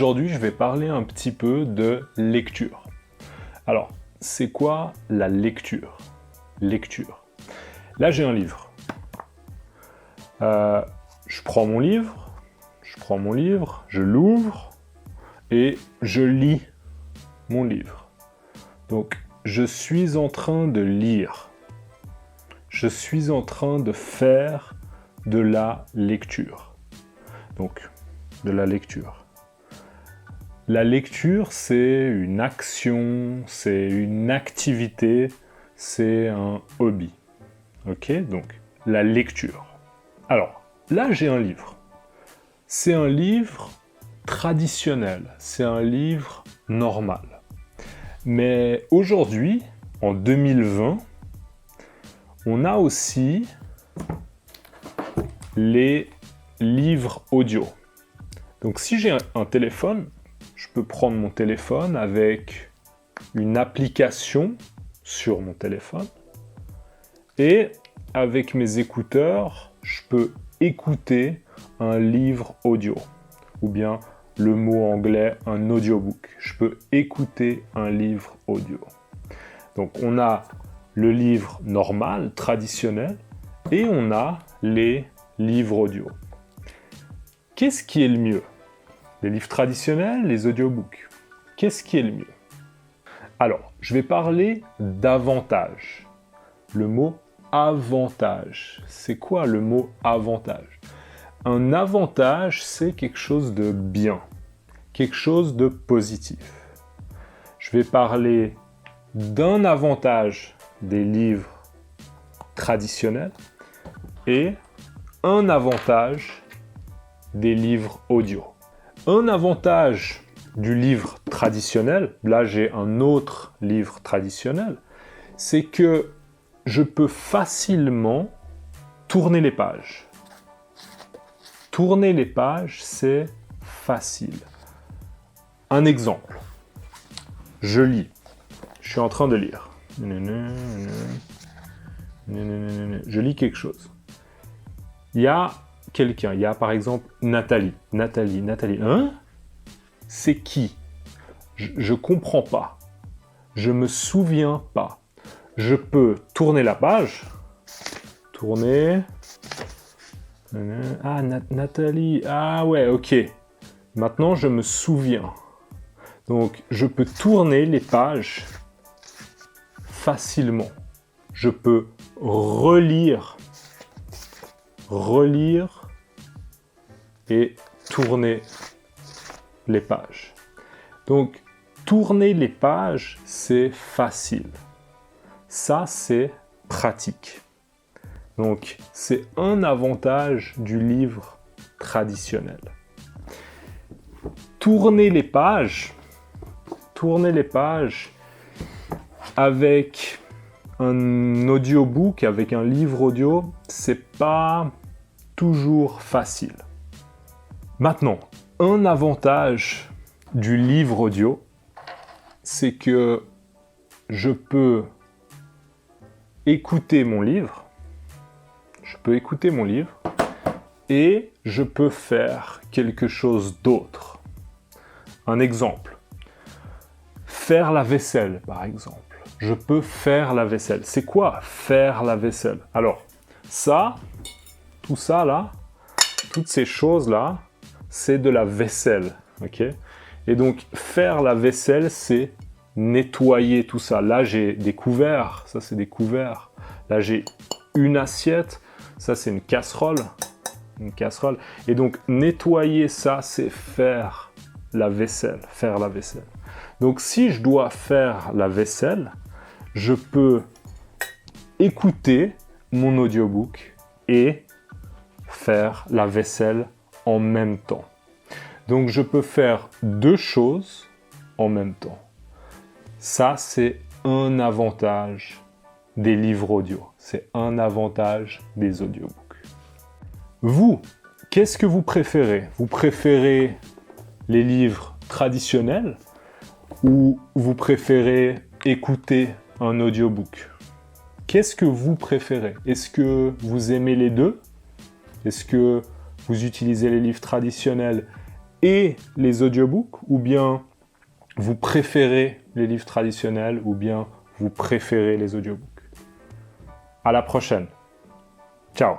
Aujourd'hui, je vais parler un petit peu de lecture. Alors, c'est quoi la lecture? Lecture. Là, j'ai un livre. Je prends mon livre, je l'ouvre et je lis mon livre. Donc, je suis en train de lire. Je suis en train de faire de la lecture. Donc, de la lecture. La lecture, c'est une action, c'est une activité, c'est un hobby. Ok? Donc, la lecture. Alors, là, j'ai un livre. C'est un livre traditionnel, c'est un livre normal. Mais aujourd'hui, en 2020, on a aussi les livres audio. Donc si j'ai un téléphone, je peux prendre mon téléphone avec une application sur mon téléphone et avec mes écouteurs, je peux écouter un livre audio ou bien le mot anglais, un audiobook. Je peux écouter un livre audio. Donc on a le livre normal, traditionnel, et on a les livres audio. Qu'est-ce qui est le mieux? Les livres traditionnels, les audiobooks. Qu'est-ce qui est le mieux? Alors, je vais parler d'avantage. Le mot avantage. C'est quoi le mot avantage? Un avantage, c'est quelque chose de bien, quelque chose de positif. Je vais parler d'un avantage des livres traditionnels et un avantage des livres audio. Un avantage du livre traditionnel, là j'ai un autre livre traditionnel, c'est que je peux facilement tourner les pages. Tourner les pages, c'est facile. Un exemple. Je lis. Je suis en train de lire. Je lis quelque chose. Il y a quelqu'un. Il y a par exemple Nathalie. Nathalie. Hein? C'est qui? Je comprends pas. Je me souviens pas. Je peux tourner la page. Tourner. Ah, Nathalie. Ah ouais, ok. Maintenant, je me souviens. Donc, je peux tourner les pages facilement. Je peux relire et tourner les pages. Donc, tourner les pages, c'est facile. Ça, c'est pratique. Donc, c'est un avantage du livre traditionnel. Tourner les pages avec un audiobook, avec un livre audio, c'est pas toujours facile. Maintenant, un avantage du livre audio, c'est que je peux écouter mon livre, et je peux faire quelque chose d'autre. Un exemple. Faire la vaisselle, par exemple. Je peux faire la vaisselle. C'est quoi faire la vaisselle? Alors, ça, tout ça là, toutes ces choses-là, c'est de la vaisselle, ok? Et donc, faire la vaisselle, c'est nettoyer tout ça. Là, j'ai des couverts, ça c'est des couverts. Là, j'ai une assiette, ça c'est une casserole. Et donc, nettoyer ça, c'est faire la vaisselle, Donc, si je dois faire la vaisselle, je peux écouter mon audiobook et faire la vaisselle en même temps. Donc, je peux faire deux choses en même temps. Ça, c'est un avantage des livres audio. C'est un avantage des audiobooks. Vous, qu'est-ce que vous préférez? Vous préférez les livres traditionnels ou vous préférez écouter un audiobook? Qu'est-ce que vous préférez? Est-ce que vous aimez les deux? Est-ce que vous utilisez les livres traditionnels et les audiobooks, ou bien vous préférez les livres traditionnels, ou bien vous préférez les audiobooks. À la prochaine. Ciao.